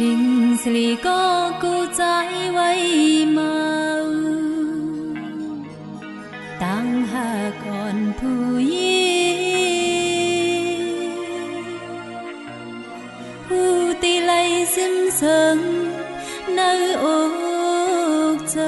ทิ้งสิริก็กูใจไว้มาตั้งหาก่อนผู้ยิผู้ตีไลซึมเสิงในอกใจ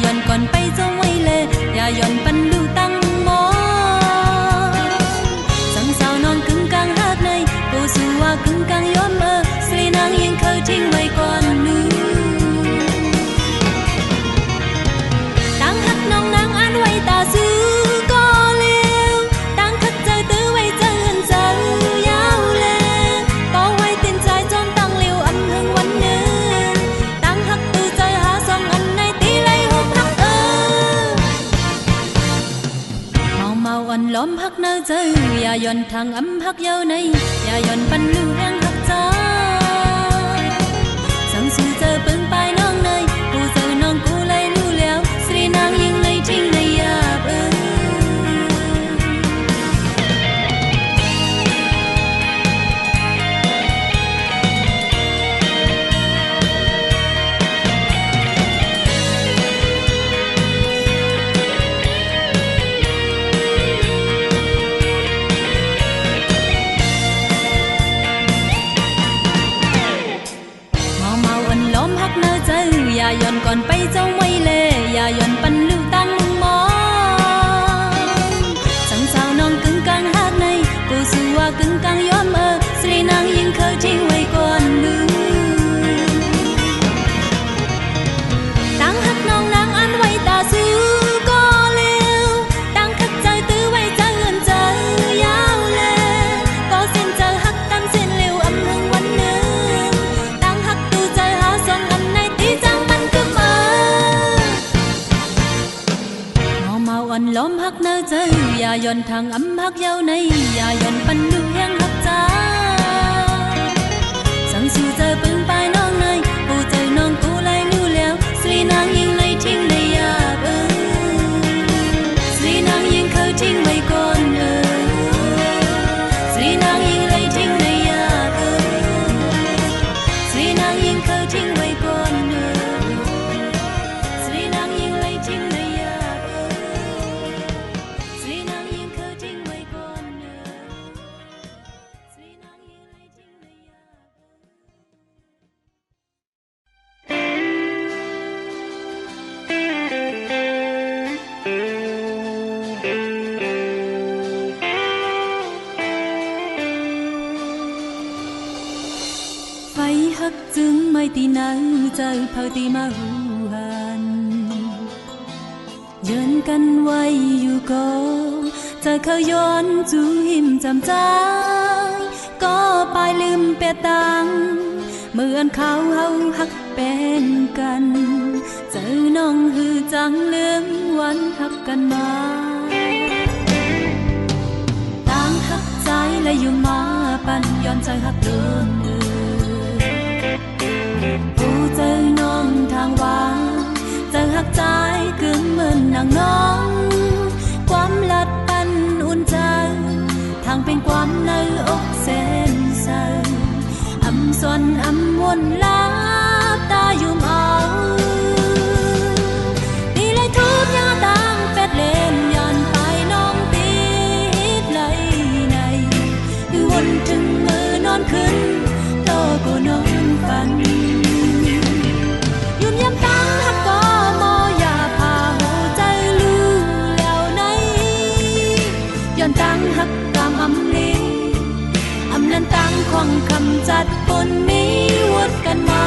ย้อนก่อนไปจะไว้เลยอย่าย้อนปันดูตั้งมอสังสาวนอนกึ่งกลางหักในกูสู้ว่ากึ่งกลางย้อนสลีนางยังเคยทิ้งไว้ก่อนนึงตั้งหักน้องนางอ่านไว้ตาซื้อก็เลี้ยวตั้งหักใจตื้อไว้เจอเงินเจอยาวเลยก็ไว้ตินใจจนตั้งเลี้ยวอันหึงวันนึงตั้งหักตู้ใจหาสองอันในวันล้อมหักเนื้อเจออย่าย้อนทางอ้ำหักเย้าในอย่าย้อนปันลูแรงหักจ้าสังสู้เจอปึงไปน้องในกูเจอน้องกูเลยรู้แล้วสรีนางยิงเลยทิ้งในยาบอย่าย้อนก่อนไปเจ้าไว้เลยอย่าย้อนปันลูตั้งมองสังสาวน้องกึ่งกลางหักในกูสู้ว่ากึ่งกลางย้อนสลีนางยิงเคยทิ้งไว้ก่อนลืมตั้งหักน้องนางอันไว้ตาซื้อก็เลี้ยวตั้งหักใจตื้อไว้เจอเงินเจอยาวเลยก็เส้นเจอหักกันเส้นเลี้ยวอำหึงวันนึงตั้งหักตู้ใจหาสองอันในที่จังล้อมหักเนื้อเจออย่าย้อนทางอ้ำหักเย้าในอย่าย้อนปันดูแรงหักจ้าสังสู้เจอปึงไปน้องในกูเจอน้องกูเลยรู้แล้วสลีนางยิงเลยทิ้งในยาบสลีนางยิงเคยทิ้งไว้ก่อนสลีนางยิงเลยทิ้งในยาบสลีนางยิงเคยทิ้งไว้ก่อนสลีนางยิงเลยทิ้งในหักจึงไม่ตีนังใจเผาตีมาหูหันยืนกันไว้อยู่ก็จะเขาย้อนจูหิมจำใจก็ไปลืมเปตังเหมือนเขาเฮาหักเป็นกันเจอน้องหือจังเลื่อมวันหักกันมาต่างหักใจและอยู่มาปันย้อนใจหักโดนผู้เจอน้องทางวางเจอหักใจกึ่งเหมือนนางน้องความลัดปันอุ่นใจทางเป็นความในอกเส้นใสอำส่วนอำวนลับตายุ่มเอาตีเลยทุบยาตังเป็ดเล่นย้อนไปน้องตีดไหลในวนถึงมือนอนขึ้นโตก็นอนฝันยุ่มยำตั้งหักก็มออย่าพาหัวใจรู้แล้วในย้อนตั้งหักกามอำลีอำนันตั้งควงคำจัดปนมีวดกันมา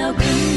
แล้วคือ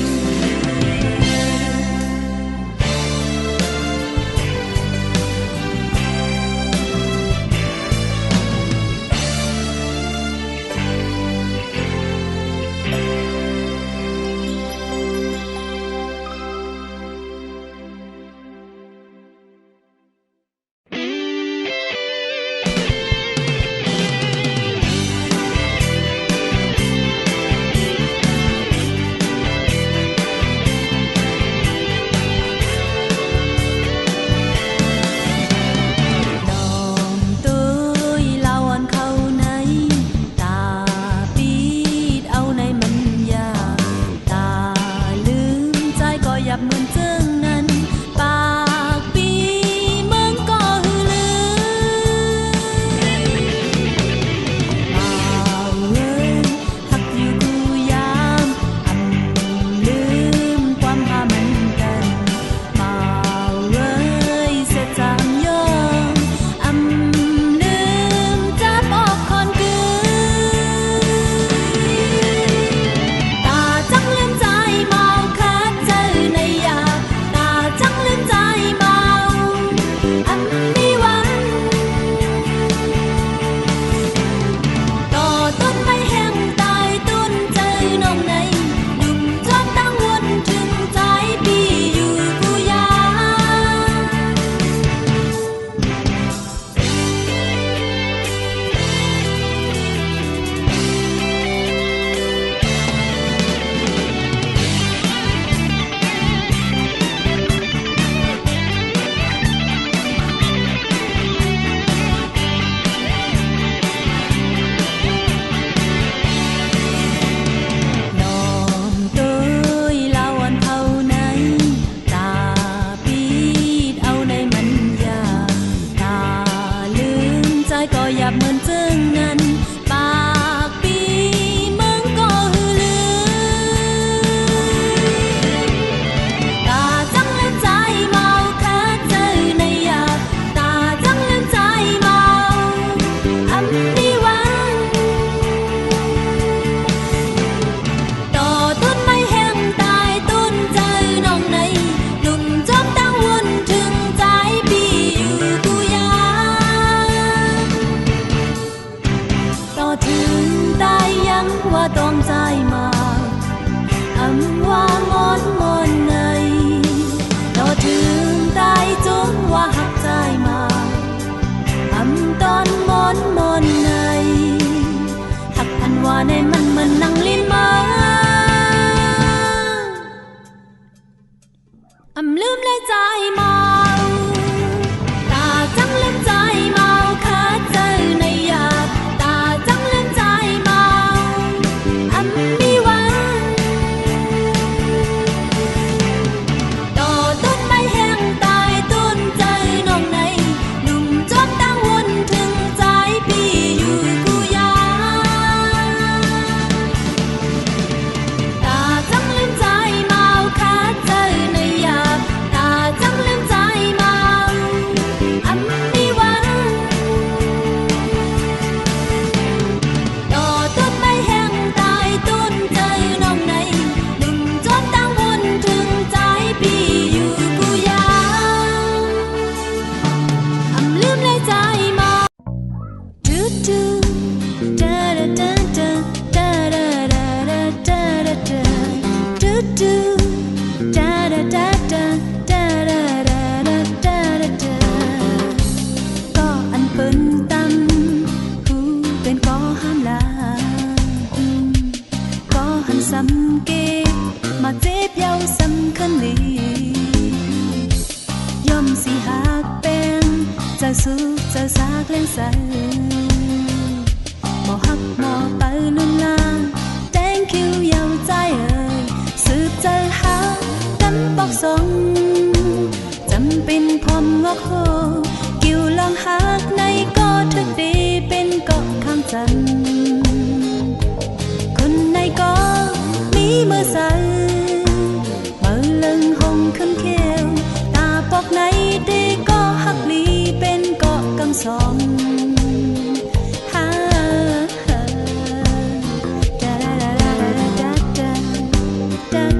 da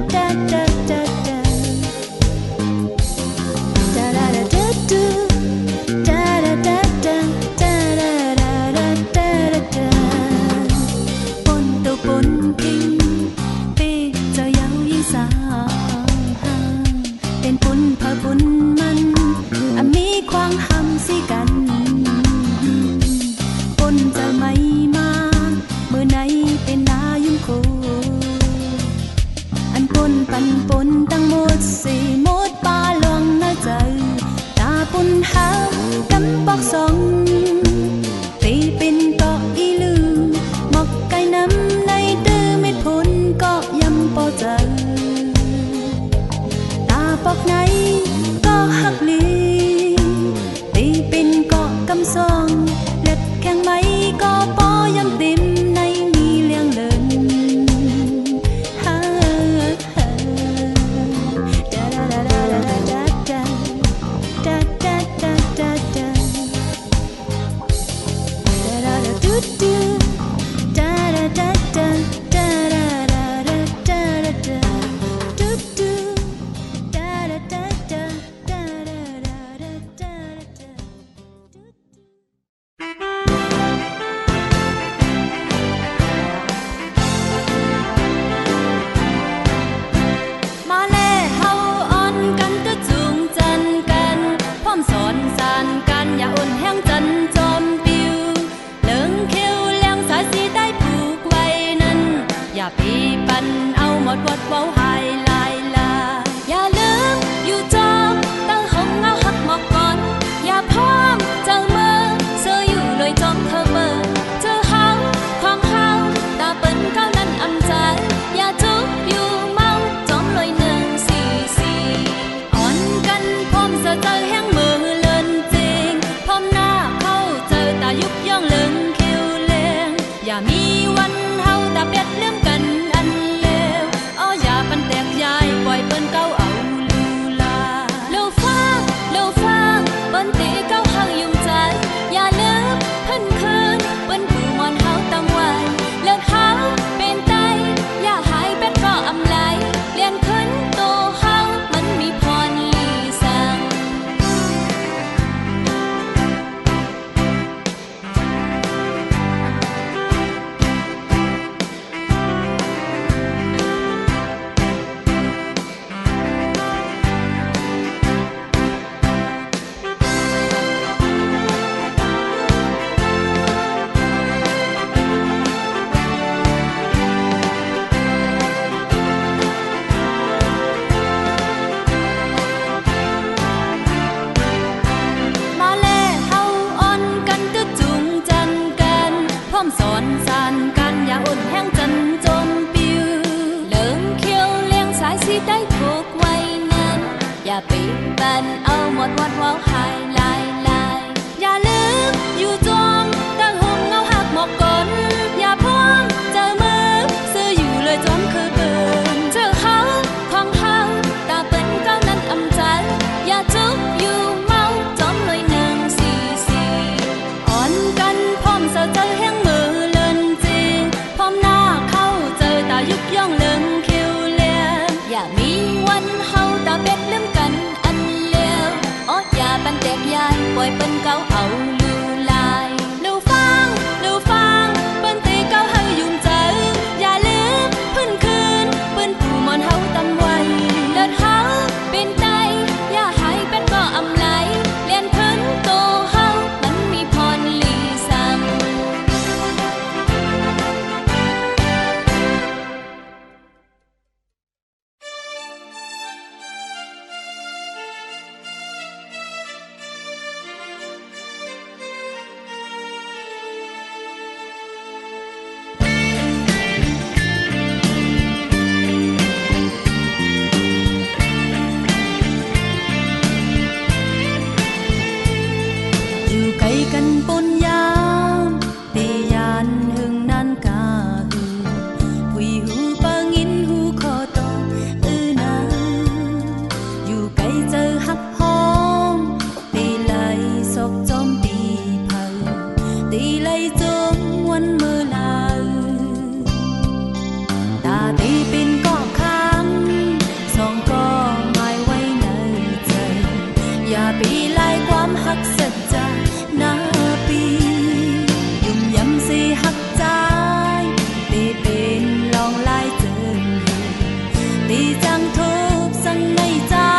ปีจังทุบสังในจา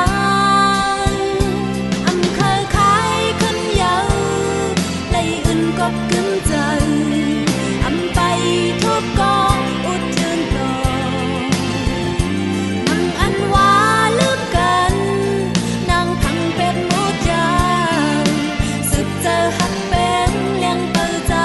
งอำเคยขายขึ้นเยาไล่อื่นก็กึ้มเจออำไปทุบกองอุดเชิญต่อมังอันว่าลืมกันนางพังเป็ดมูดยาวสึกเจอหักเป็นเลี้ยงเปิดใจ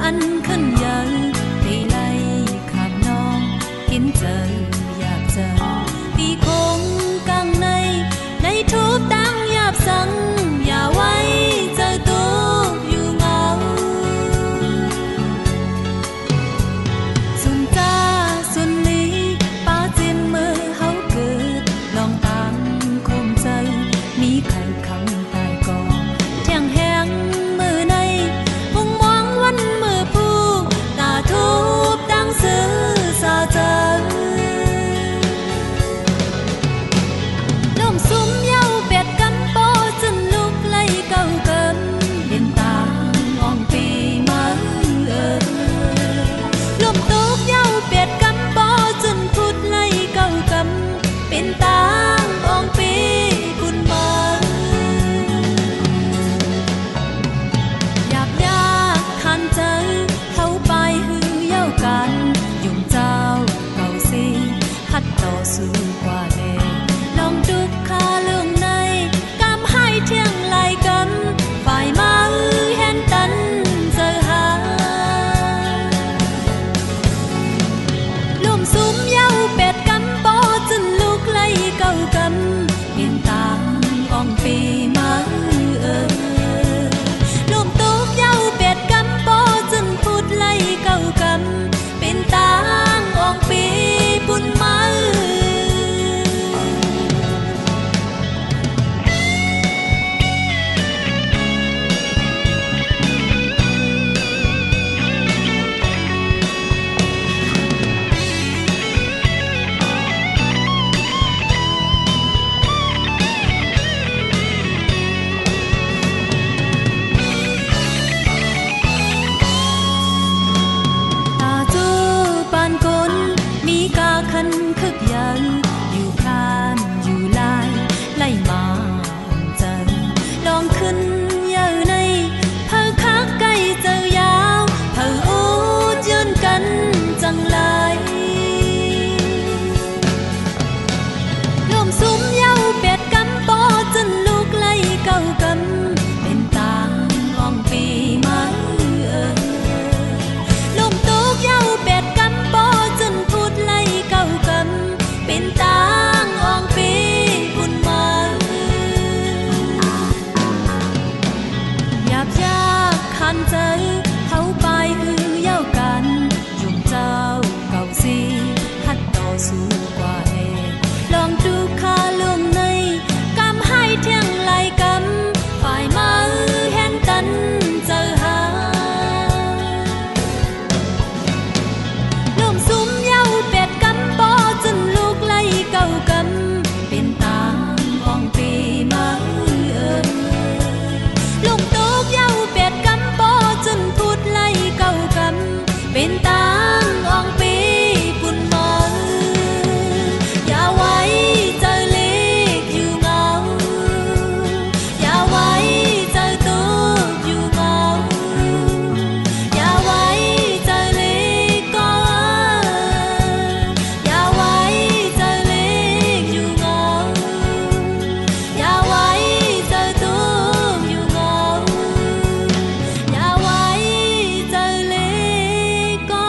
อันขึ้นเยอะตีไล่ขาดน้องกินเจออยากเจอตีคงกังในทุบตั้งหยาบสังอย่าไว้เจอตัวอยู่เงาสุนจ้าสุนลีป้าจินมือเฮาเกิดลองตามคมใจมีใครคำตายก่อเที่ยงแหงมือในวงมองวันมือผู้ตาทุบตั้งซื้อสาเจอลมซุ้มเย้าเป็ดกำโปจนลุกไล่เก่าเกิมเห็นตามองปีมาลมตกเย้าเป็ดกำโปจนพุดไล่เก่ากำเป็นตามองปีบุญมาอยากขันเจอเขาไปหือเย้ากันยุ่งเจ้าเก่าสิฮัดต่อสู้กว่าเลลองดุกคาเรื่องในกำให้เที่ยงไล่กำฝ่ายมาเห็นตันเจอหาลมซุ้มเย้าเป็ดกำโปจนลุกไล่เก่ากำเห็นตามอ่องปีมาลมตกเย้าเป็ดกำโปจนพุดไล่เก่ากำเป็นตางอ่องปีบุญมาตาจูปานกลมีกาคันคึกยันอยู่พรานอยู่ลายไล่มาเจอลองขึ้นเยอะในเผอคักใกล้เจอยาวเผออูดยืนกันจังไรลมซุ้มเย้าเป็ดกำโปจนลุกไล่เก่ากำเป็นตางอ่องปีมาลมตกเย้าเป็ดกำโปจนพุดไล่เก่ากำเป็นตางอ่องปีบุญมาอยากขันเจอเขาไปหือเย้ากันยุ่งเจ้าเก่าสิฮัดต่อสู้กว่าเฮลองดูคาลวงในกำให้เที่ยงไล่กำฝ่ายมาเห็นตันเจอหาลมซุ้มเย้าเป็ดกำโปจนลุกไล่เก่ากำเป็นตางอ่องปีมาลมตกเย้าเป็ดกำโปจนพุดไล่เก่ากำเป็นตางอ่องปีบุญมาอย่าไว้เจอเล็กอยู่เงาอย่าไว้เจอตุกอยู่เงาอย่าไว้เจอเล็กก็อย่าไว้เจอเล็กอยู่เงาอย่าไว้เจอตุกอยู่เงาอย่าไว้เจอเล็กก็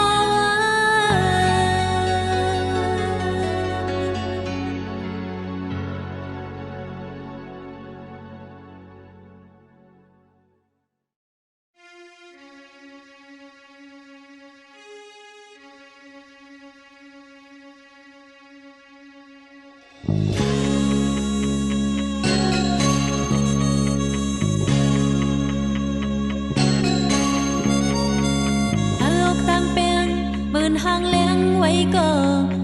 ตั้งเป็นหมื่นหางเลี้ยงไว้ก็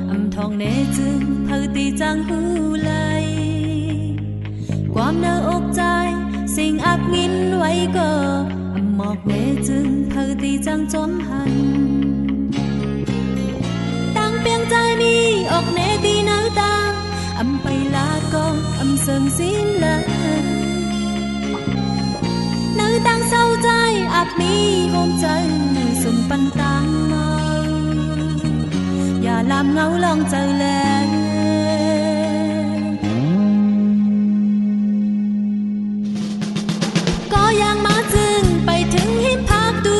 อำทองเนจึงเผอตีจังหูไหลความเนื้ออกใจสิ่งอักมินไว้ก็อำหมอกเนจึงเผอตีจังจอมหันตั้งเปียงใจมีออกเนตีเนื้อตาอำไปลาก็อำเสิงสิ้นเลยเนื้อตั้งเศร้าใจอับมีโฮมใจสมปันตังเมาอย่าลามเงาลองเจอแล้ว ก็ยังมาจึงไปถึงหิมพากดู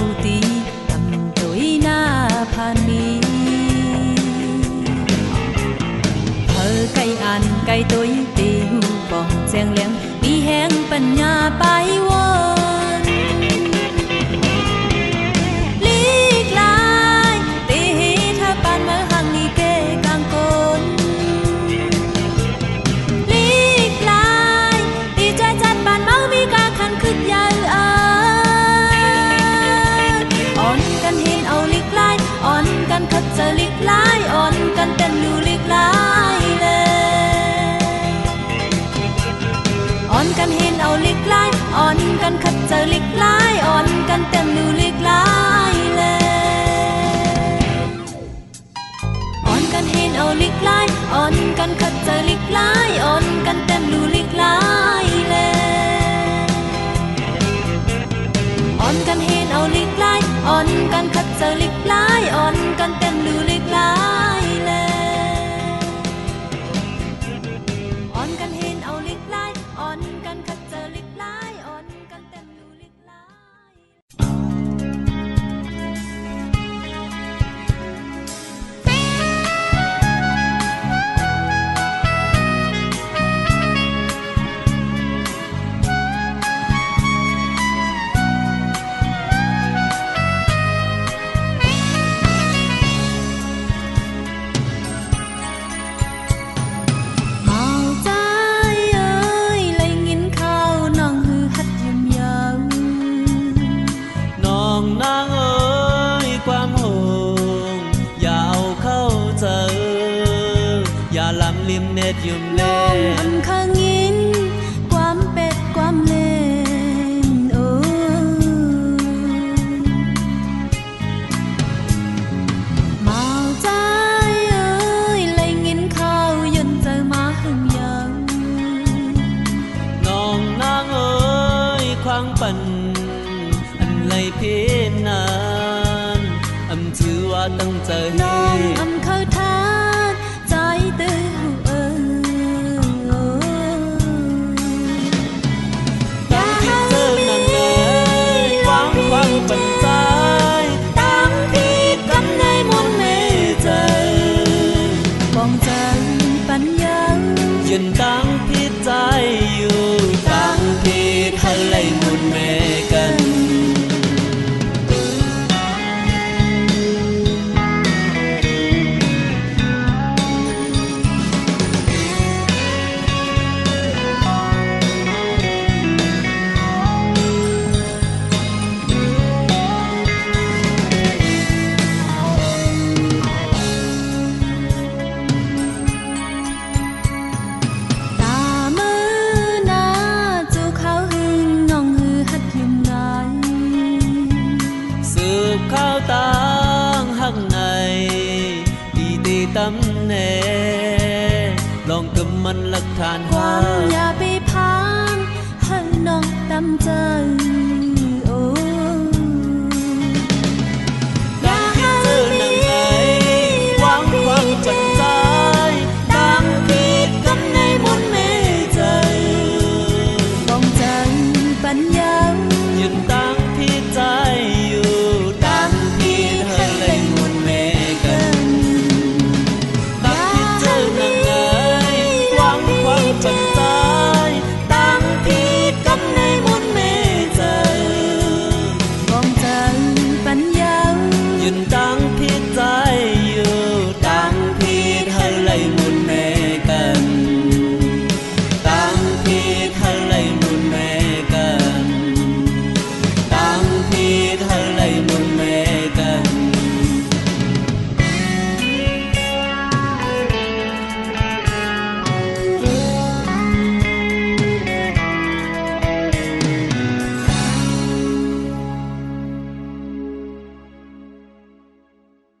ผู้ตีทำตัวหน้าพานีเพอไก่อ่านไก่ตัวตีหูปองแจงเลี้ยงมีแห้งปัญญาไปวนลีกลายตีถ้าปานมาหังอีเกกลางกนลีกลายตีใจจัดปานเมามีกาขันขึ้นยาวอ่อนกันเห็นเอาลีกลายอ่อนกันคัดเจอลีกลายอ่อนกันเต้นลูลีกลายอ่อนกันเห็นเอาลิกลายอ่อนกันคัดเจอลิกลายอ่อนกันเต็มดูลิกลายเลยอ่อนกันเห็นเอาลิกลายอ่อนกันคัดเจอลิกลายอ่อนกันเต็มดูลิกลายเลยอ่อนกันเห็นเอาลิกลายอ่อนกันคัดเจอลิกลายอ่อนกันเต็มดูลิกลายเลยอ่อนกันเห็นเอาลิกลายอ่อนกันคัดเจอลิกลายอ่อนกันเต็มดูลิกลายลิมเน็ตยุ่มเล่ น้องอำข้างยินความเป็ดความเล่นโอ้เมาใจเอ้ยเลยยินข้าวยนใจมาหึงยังน้องนางเอ้ยควางปั่นอันไรเพียนนานอำถือว่าตั้งใจน้องอำเข้าทานใจตื้อปัญใจตามพี่กำในมนเมใจปองใจปัญญายืนตั้งพี่ใจอยู่ตั้งพี่ทะเลมนเมกันข้าวตังหักในดีตีตำแหน่ลองกำมันหลักฐานความอย่าไปพังให้น้องตำใจ